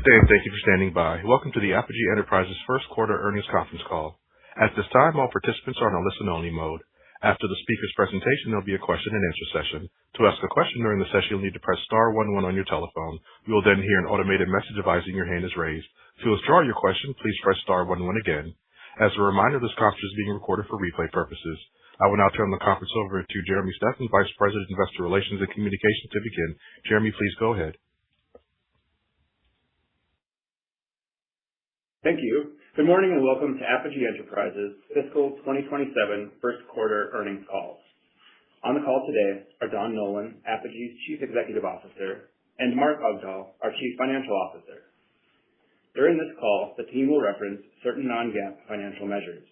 Good day, and thank you for standing by. Welcome to the Apogee Enterprises first quarter earnings conference call. At this time, all participants are on a listen-only mode. After the speaker's presentation, there'll be a question-and-answer session. To ask a question during the session, you'll need to press star 11 on your telephone. You will then hear an automated message advising your hand is raised. To withdraw your question, please press star 11 again. As a reminder, this conference is being recorded for replay purposes. I will now turn the conference over to Jeremy Steffen, Vice President, Investor Relations and Communications, to begin. Jeremy, please go ahead. Thank you. Good morning and welcome to Apogee Enterprises Fiscal 2027 first quarter earnings call. On the call today are Don Nolan, Apogee's Chief Executive Officer, and Mark Augdahl, our Chief Financial Officer. During this call, the team will reference certain non-GAAP financial measures.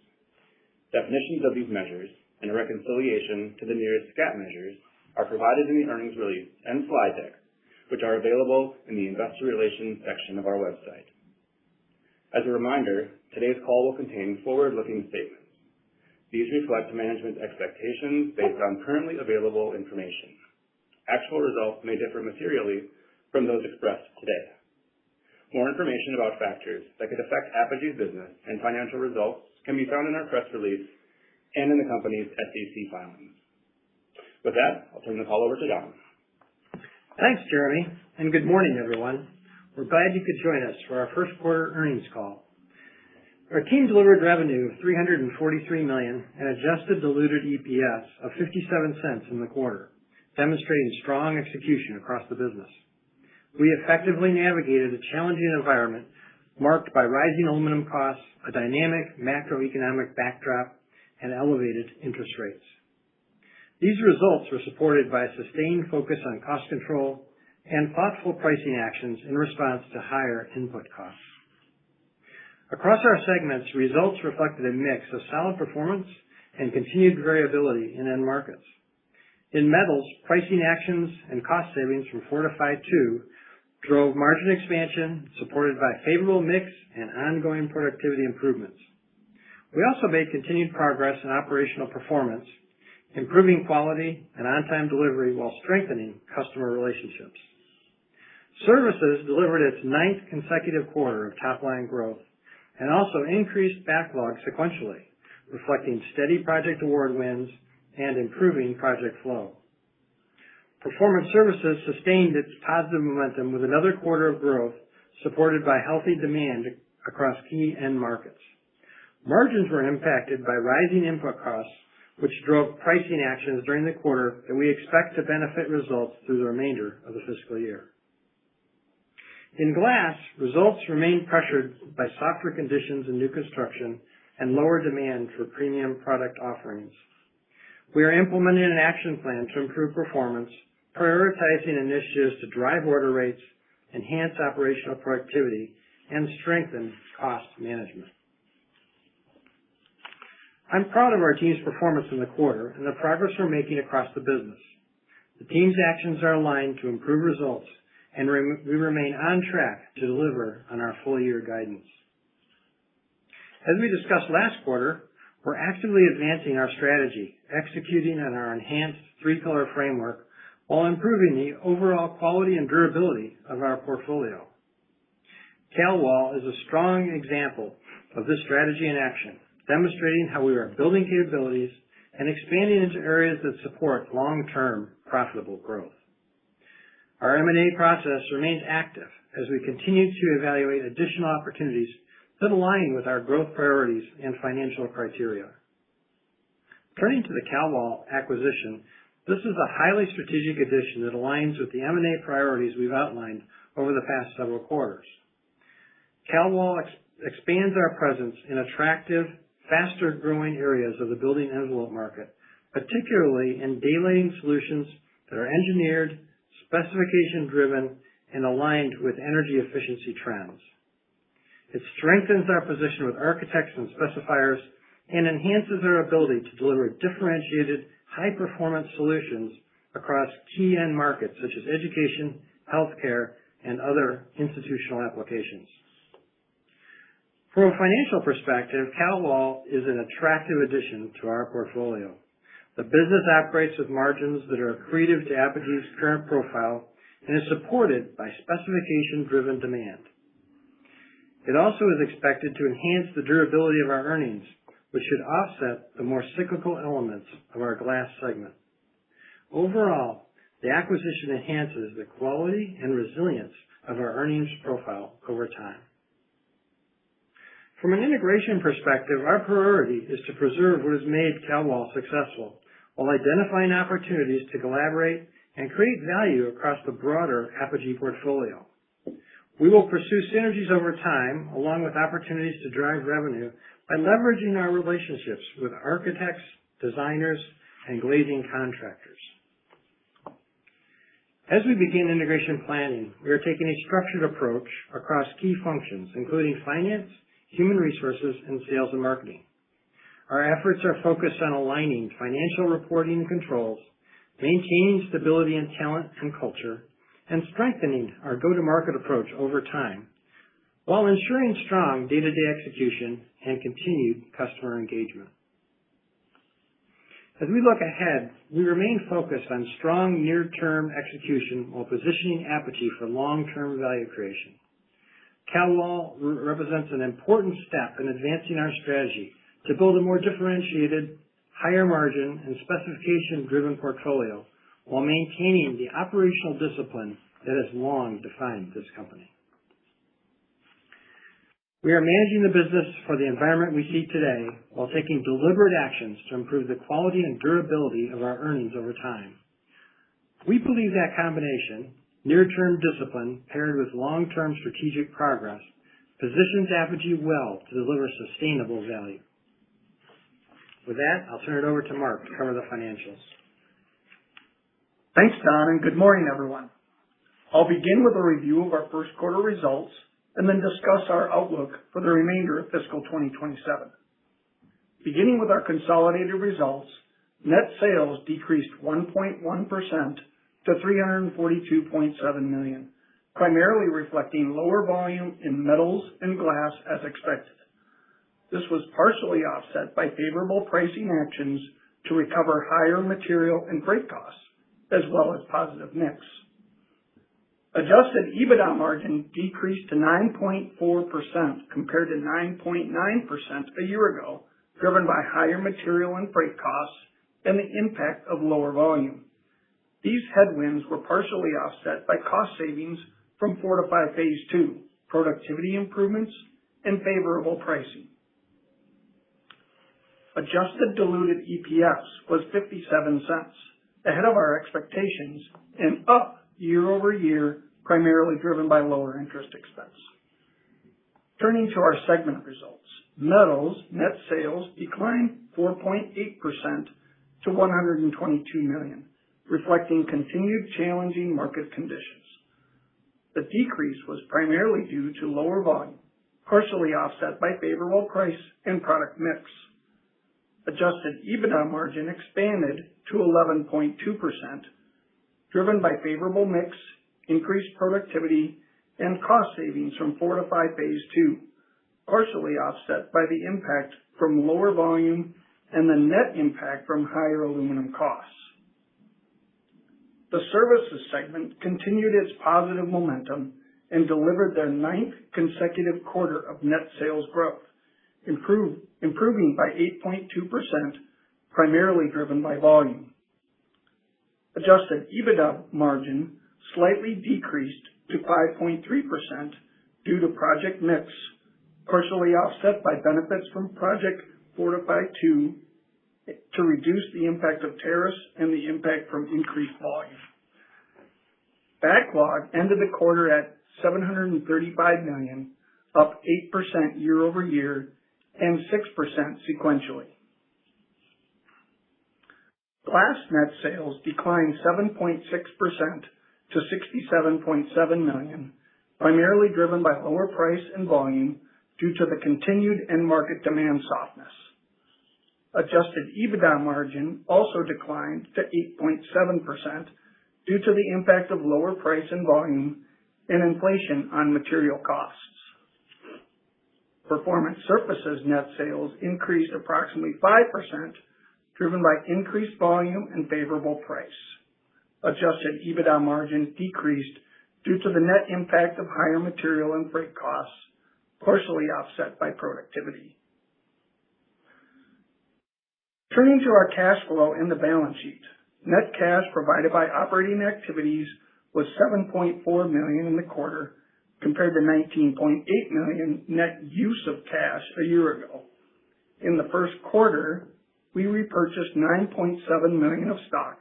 Definitions of these measures and a reconciliation to the nearest GAAP measures are provided in the earnings release and slide deck, which are available in the Investor Relations section of our website. As a reminder, today's call will contain forward-looking statements. These reflect management's expectations based on currently available information. Actual results may differ materially from those expressed today. More information about factors that could affect Apogee's business and financial results can be found in our press release and in the company's SEC filings. With that, I'll turn the call over to Don. Thanks, Jeremy, and good morning, everyone. We're glad you could join us for our first quarter earnings call. Our team delivered revenue of $343 million and adjusted diluted EPS of 57 cents in the quarter, demonstrating strong execution across the business. We effectively navigated a challenging environment marked by rising aluminum costs, a dynamic macroeconomic backdrop, and elevated interest rates. These results were supported by a sustained focus on cost control and thoughtful pricing actions in response to higher input costs. Across our segments, results reflected a mix of solid performance and continued variability in end markets. In metals, pricing actions and cost savings from Fortify II drove margin expansion, supported by favorable mix and ongoing productivity improvements. We also made continued progress in operational performance, improving quality and on-time delivery while strengthening customer relationships. Services delivered its 9th consecutive quarter of top-line growth and also increased backlog sequentially, reflecting steady project award wins and improving project flow. Performance Services sustained its positive momentum with another quarter of growth supported by healthy demand across key end markets. Margins were impacted by rising input costs, which drove pricing actions during the quarter that we expect to benefit results through the remainder of the fiscal year. In glass, results remained pressured by softer conditions in new construction and lower demand for premium product offerings. We are implementing an action plan to improve performance, prioritizing initiatives to drive order rates, enhance operational productivity, and strengthen cost management. I'm proud of our team's performance in the quarter and the progress we're making across the business. The team's actions are aligned to improve results, and we remain on track to deliver on our full-year guidance. As we discussed last quarter, we're actively advancing our strategy, executing on our enhanced three-pillar framework while improving the overall quality and durability of our portfolio. CalWall is a strong example of this strategy in action, demonstrating how we are building capabilities and expanding into areas that support long-term profitable growth. Our M&A process remains active as we continue to evaluate additional opportunities that align with our growth priorities and financial criteria. Turning to the CalWall acquisition, this is a highly strategic addition that aligns with the M&A priorities we've outlined over the past several quarters. CalWall expands our presence in attractive, faster-growing areas of the building envelope market, particularly in daylighting solutions that are engineered, specification-driven, and aligned with energy efficiency trends. It strengthens our position with architects and specifiers and enhances our ability to deliver differentiated, high-performance solutions across key end markets such as education, healthcare, and other institutional applications. From a financial perspective, CalWall is an attractive addition to our portfolio. The business operates with margins that are accretive to Apogee's current profile and is supported by specification-driven demand. It also is expected to enhance the durability of our earnings, which should offset the more cyclical elements of our glass segment. Overall, the acquisition enhances the quality and resilience of our earnings profile over time. From an integration perspective, our priority is to preserve what has made Cal-Wall successful while identifying opportunities to collaborate and create value across the broader Apogee portfolio. We will pursue synergies over time, along with opportunities to drive revenue by leveraging our relationships with architects, designers, and glazing contractors. As we begin integration planning, we are taking a structured approach across key functions, including finance, human resources, and sales and marketing. Our efforts are focused on aligning financial reporting and controls, maintaining stability in talent and culture, and strengthening our go-to-market approach over time, while ensuring strong day-to-day execution and continued customer engagement. As we look ahead, we remain focused on strong near-term execution while positioning Apogee for long-term value creation. Cal-Wall represents an important step in advancing our strategy to build a more differentiated, higher margin, and specification-driven portfolio while maintaining the operational discipline that has long defined this company. We are managing the business for the environment we see today while taking deliberate actions to improve the quality and durability of our earnings over time. We believe that combination, near-term discipline paired with long-term strategic progress, positions Apogee well to deliver sustainable value. With that, I'll turn it over to Mark to cover the financials. Thanks, Don, and good morning, everyone. I'll begin with a review of our first quarter results and then discuss our outlook for the remainder of fiscal 2027. Beginning with our consolidated results, net sales decreased 1.1% to $342.7 million, primarily reflecting lower volume in metals and glass as expected. This was partially offset by favorable pricing actions to recover higher material and freight costs, as well as positive mix. Adjusted EBITDA margin decreased to 9.4% compared to 9.9% a year ago, driven by higher material and freight costs and the impact of lower volume. These headwinds were partially offset by cost savings from Fortify Phase 2, productivity improvements, and favorable pricing. Adjusted diluted EPS was 57 cents, ahead of our expectations and up year over year, primarily driven by lower interest expense. Turning to our segment results, metals net sales declined 4.8% to $122 million, reflecting continued challenging market conditions. The decrease was primarily due to lower volume, partially offset by favorable price and product mix. Adjusted EBITDA margin expanded to 11.2%, driven by favorable mix, increased productivity, and cost savings from Fortify Phase 2, partially offset by the impact from lower volume and the net impact from higher aluminum costs. The services segment continued its positive momentum and delivered their 9th consecutive quarter of net sales growth, improving by 8.2%, primarily driven by volume. Adjusted EBITDA margin slightly decreased to 5.3% due to project mix, partially offset by benefits from Project Fortify 2 to reduce the impact of tariffs and the impact from increased volume. Backlog ended the quarter at $735 million, up 8% year over year and 6% sequentially. Glass net sales declined 7.6% to $67.7 million, primarily driven by lower price and volume due to the continued end market demand softness. Adjusted EBITDA margin also declined to 8.7% due to the impact of lower price and volume and inflation on material costs. Performance Surfaces net sales increased approximately 5%, driven by increased volume and favorable price. Adjusted EBITDA margin decreased due to the net impact of higher material and freight costs, partially offset by productivity. Turning to our cash flow and the balance sheet, net cash provided by operating activities was $7.4 million in the quarter compared to $19.8 million net use of cash a year ago. In the first quarter, we repurchased $9.7 million of stock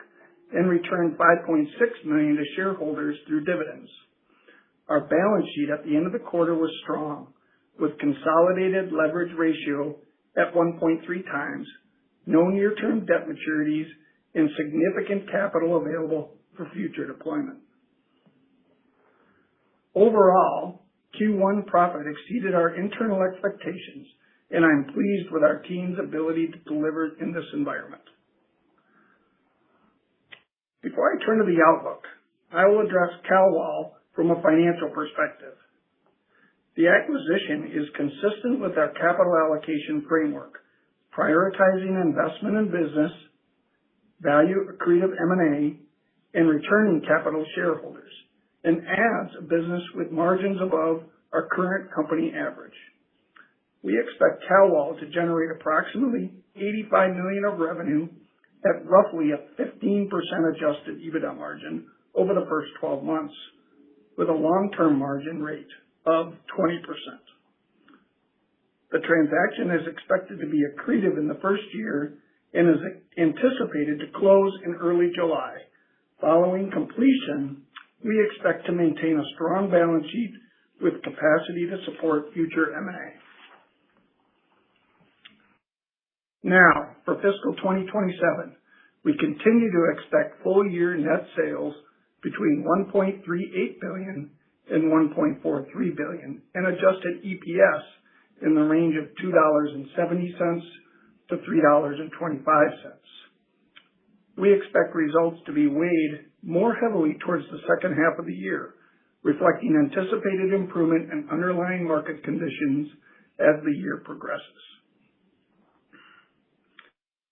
and returned $5.6 million to shareholders through dividends. Our balance sheet at the end of the quarter was strong, with consolidated leverage ratio at 1.3 times, no near-term debt maturities, and significant capital available for future deployment. Overall, Q1 profit exceeded our internal expectations, and I'm pleased with our team's ability to deliver in this environment. Before I turn to the outlook, I will address CalWall from a financial perspective. The acquisition is consistent with our capital allocation framework, prioritizing investment in business, value accretive M&A, and returning capital to shareholders, and adds a business with margins above our current company average. We expect CalWall to generate approximately $85 million of revenue at roughly a 15% adjusted EBITDA margin over the first 12 months, with a long-term margin rate of 20%. The transaction is expected to be accretive in the first year and is anticipated to close in early July. Following completion, we expect to maintain a strong balance sheet with capacity to support future M&A. Now, for fiscal 2027, we continue to expect full-year net sales between $1.38 billion and $1.43 billion, and adjusted EPS in the range of $2.70 to $3.25. We expect results to be weighed more heavily towards the second half of the year, reflecting anticipated improvement in underlying market conditions as the year progresses.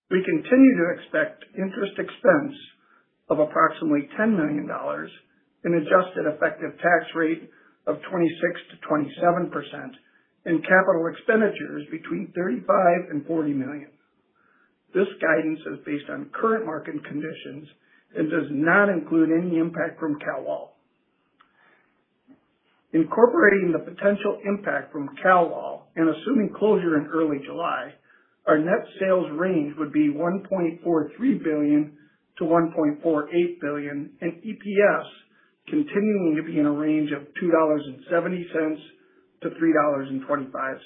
We continue to expect interest expense of approximately $10 million, an adjusted effective tax rate of 26 to 27%, and capital expenditures between $35 and $40 million. This guidance is based on current market conditions and does not include any impact from CalWall. Incorporating the potential impact from CalWall and assuming closure in early July, our net sales range would be $1.43 billion to $1.48 billion, and EPS continuing to be in a range of $2.70 to $3.25.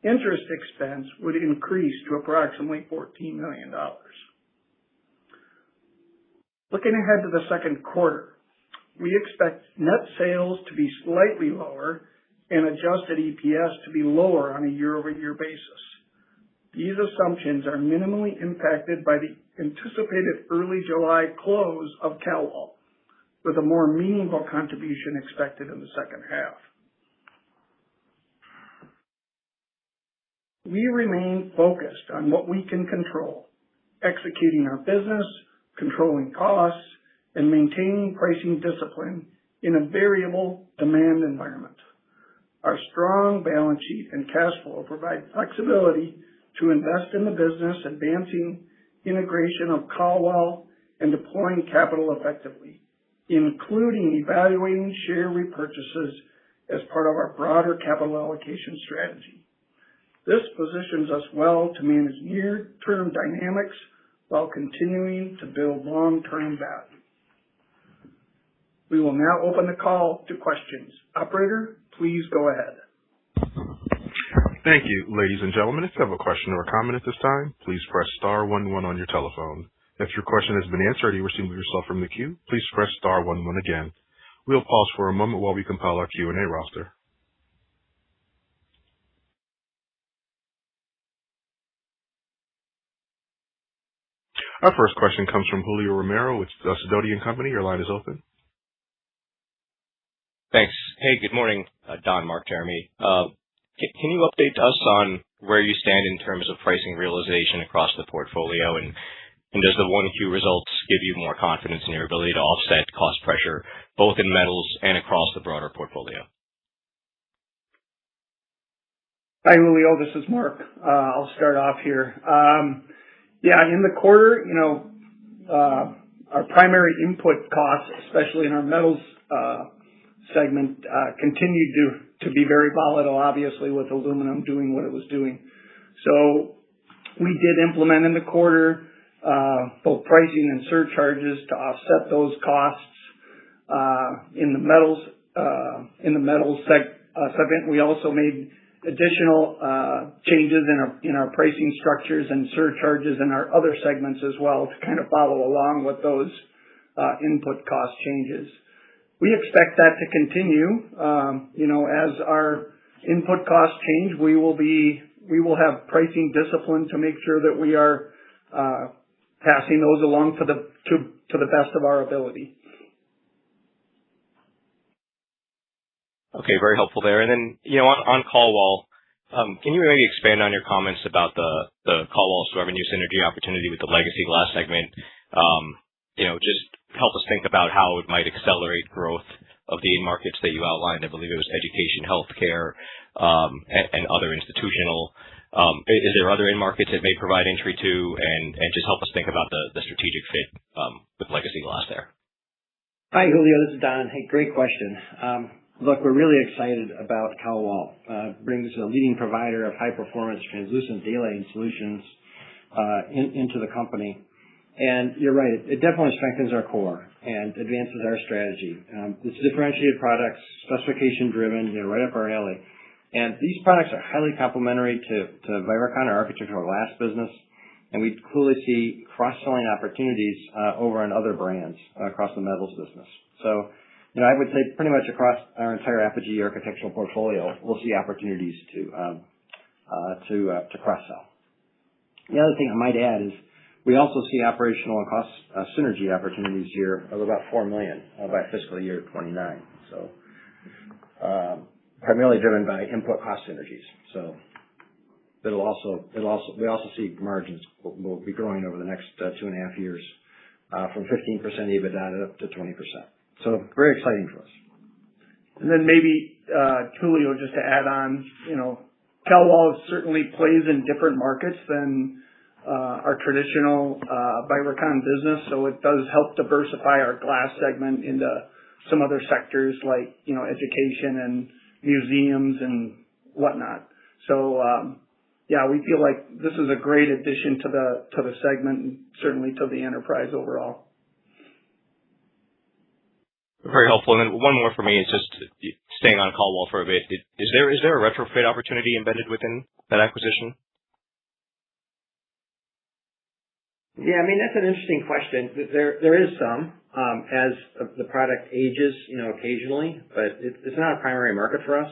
Interest expense would increase to approximately $14 million. Looking ahead to the second quarter, we expect net sales to be slightly lower and adjusted EPS to be lower on a year-over-year basis. These assumptions are minimally impacted by the anticipated early July close of CalWall, with a more meaningful contribution expected in the second half. We remain focused on what we can control, executing our business, controlling costs, and maintaining pricing discipline in a variable demand environment. Our strong balance sheet and cash flow provide flexibility to invest in the business, advancing integration of CalWall and deploying capital effectively, including evaluating share repurchases as part of our broader capital allocation strategy. This positions us well to manage near-term dynamics while continuing to build long-term value. We will now open the call to questions. Operator, please go ahead. Thank you. Ladies and gentlemen, if you have a question or a comment at this time, please press star 11 on your telephone. If your question has been answered or you wish to remove yourself from the queue, please press star 11 again. We'll pause for a moment while we compile our Q&A roster. Our first question comes from Julio Romero with Sidoti & Company. Your line is open. Thanks. Hey, good morning, Don, Mark, Jeremy. Can you update us on where you stand in terms of pricing realization across the portfolio, and does the 1Q results give you more confidence in your ability to offset cost pressure both in metals and across the broader portfolio? Hi, Julio. This is Mark. I'll start off here. In the quarter, our primary input costs, especially in our metals segment, continued to be very volatile, obviously, with aluminum doing what it was doing. So we did implement in the quarter both pricing and surcharges to offset those costs. In the metals segment, we also made additional changes in our pricing structures and surcharges in our other segments as well to kind of follow along with those input cost changes. We expect that to continue. As our input costs change, we will have pricing discipline to make sure that we are passing those along to the best of our ability. Okay, very helpful there. And then, on Callwall, can you maybe expand on your comments about the Callwall's revenue synergy opportunity with the legacy glass segment? Just help us think about how it might accelerate growth of the end markets that you outlined. I believe it was education, healthcare, and other institutional. Is there other end markets it may provide entry to, and just help us think about the strategic fit with legacy glass there? Hi, Julio. This is Don. Hey, great question. Look, we're really excited about Callwall. It brings a leading provider of high-performance translucent daylighting solutions into the company. And you're right, it definitely strengthens our core and advances our strategy. It's differentiated products, specification-driven, right up our alley. And these products are highly complementary to Viracon, our architectural glass business, and we clearly see cross-selling opportunities over on other brands across the metals business. So, I would say pretty much across our entire Apogee architectural portfolio, we'll see opportunities to cross-sell. The other thing I might add is we also see operational and cost synergy opportunities here of about $4 million by fiscal year 29. So, primarily driven by input cost synergies. So, we also see margins will be growing over the next 2.5 years from 15% EBITDA up to 20%. So very exciting for us. And then maybe, Julio, just to add on, Callwall certainly plays in different markets than our traditional Viracon business, so it does help diversify our glass segment into some other sectors like, education and museums and whatnot. So, we feel like this is a great addition to the segment and certainly to the enterprise overall. Very helpful. And then one more for me is just staying on Callwall for a bit. Is there a retrofit opportunity embedded within that acquisition? Yeah, that's an interesting question. There is some as the product ages, occasionally, but it's not a primary market for us.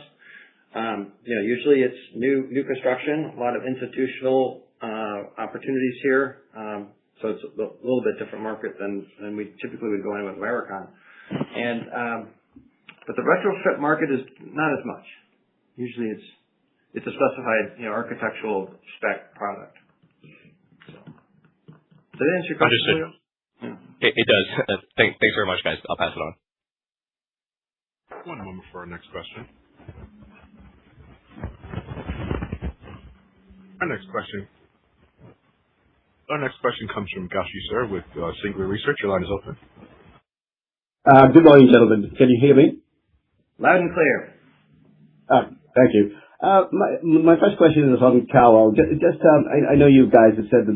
Usually it's new construction, a lot of institutional opportunities here. So it's a little bit different market than we typically would go in with Viracon. But the retrofit market is not as much. Usually it's a specified, architectural spec product. So, does that answer your question? Understood. Yeah. It does. Thanks very much, guys. I'll pass it on. One moment for our next question. Our next question comes from Gowshi Sir with Singular Research. Your line is open. Good morning, gentlemen. Can you hear me? Loud and clear. Thank you. My first question is on Callwall. I know you guys have said that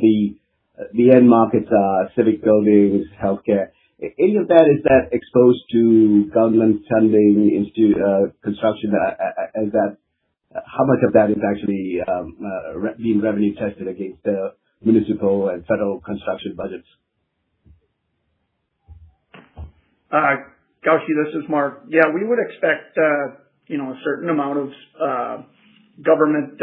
the end markets are civic buildings, healthcare. Any of that, is that exposed to government funding, construction? How much of that is actually being revenue tested against the municipal and federal construction budgets? Gowshi, this is Mark. Yeah, we would expect, a certain amount of government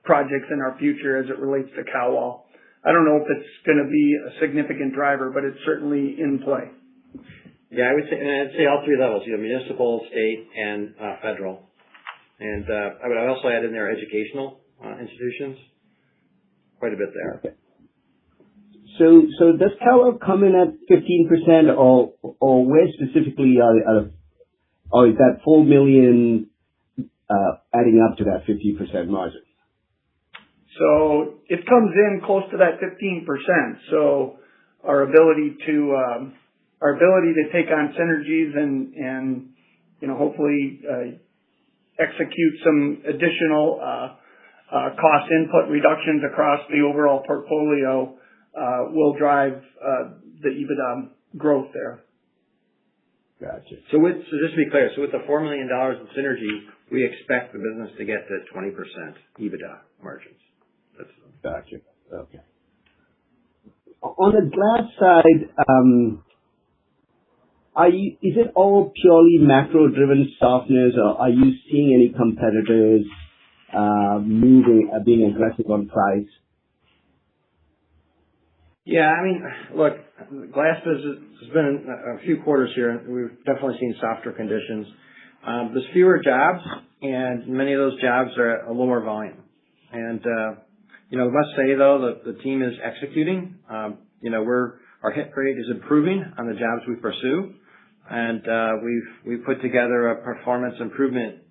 projects in our future as it relates to Callwall. I don't know if it's going to be a significant driver, but it's certainly in play. Yeah, I'd say all three levels, municipal, state, and federal. And I would also add in there educational institutions. Quite a bit there. Okay. So does Callwall come in at 15%, or where specifically or is that $4 million adding up to that 15% margin? So it comes in close to that 15%. So our ability to take on synergies and hopefully execute some additional cost input reductions across the overall portfolio will drive the EBITDA growth there. Gotcha. So just to be clear, with the $4 million in synergy, we expect the business to get to 20% EBITDA margins. Gotcha. Okay. On the glass side, is it all purely macro-driven softness, or are you seeing any competitors being aggressive on price? Yeah, I mean, look, glass business has been a few quarters here. We've definitely seen softer conditions. There's fewer jobs, and many of those jobs are at a lower volume. And we must say though that the team is executing. Our hit rate is improving on the jobs we pursue, and we've put together a performance improvement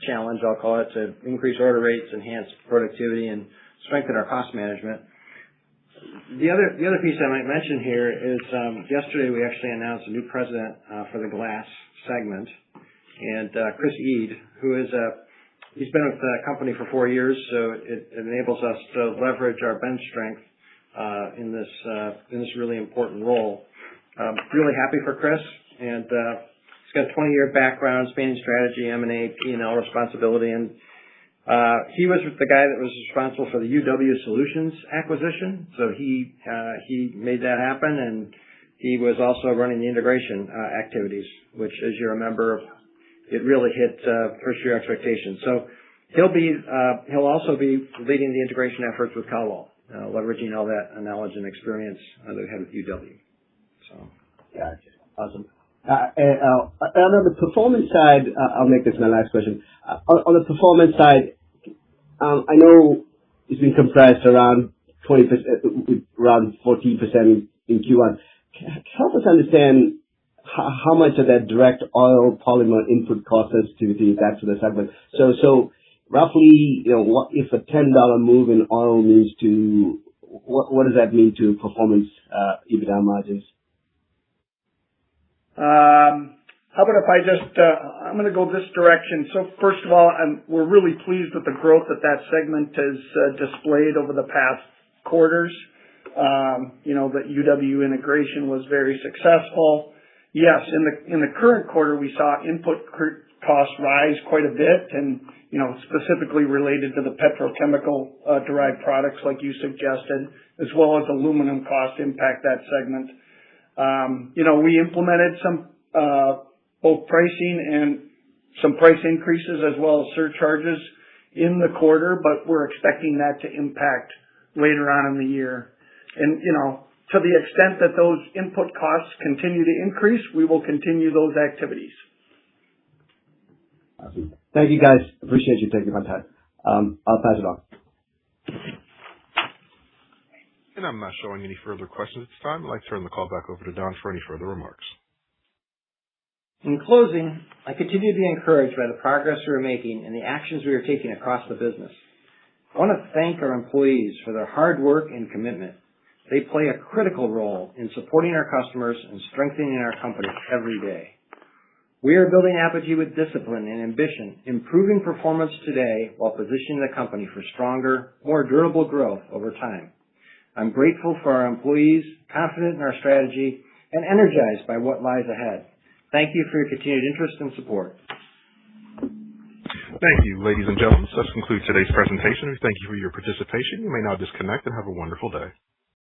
challenge, I'll call it, to increase order rates, enhance productivity, and strengthen our cost management. The other piece I might mention here is yesterday we actually announced a new president for the glass segment, and Chris Eade, he's been with the company for 4 years, so it enables us to leverage our bench strength in this really important role. Really happy for Chris, and he's got a 20-year background spanning strategy, M&A, P&L responsibility, and he was the guy that was responsible for the UW Solutions acquisition, so he made that happen, and he was also running the integration activities, which, as you remember, it really hit first-year expectations. So he'll also be leading the integration efforts with Caldwell, leveraging all that knowledge and experience that we had with UW. So, gotcha. Awesome. And on the performance side, I'll make this my last question. On the performance side, I know it's been compressed around 20%, around 14% in Q1. Help us understand how much of that direct oil polymer input cost sensitivity is that to the segment. So roughly, what if a $10 move in oil means to what does that mean to performance EBITDA margins? How about if I I'm going to go this direction. So first of all, we're really pleased with the growth that segment has displayed over the past quarters. The UW integration was very successful. Yes, in the current quarter, we saw input costs rise quite a bit, and specifically related to the petrochemical derived products, like you suggested, as well as aluminum costs impact that segment. We implemented some both pricing and some price increases as well as surcharges in the quarter, but we're expecting that to impact later on in the year. And to the extent that those input costs continue to increase, we will continue those activities. Awesome. Thank you, guys. Appreciate you taking my time. I'll pass it on. And I'm not showing any further questions at this time. I'd like to turn the call back over to Don for any further remarks. In closing, I continue to be encouraged by the progress we are making and the actions we are taking across the business. I want to thank our employees for their hard work and commitment. They play a critical role in supporting our customers and strengthening our company every day. We are building Apogee with discipline and ambition, improving performance today while positioning the company for stronger, more durable growth over time. I'm grateful for our employees, confident in our strategy, and energized by what lies ahead. Thank you for your continued interest and support. Thank you, ladies and gentlemen. This concludes today's presentation. We thank you for your participation. You may now disconnect and have a wonderful day.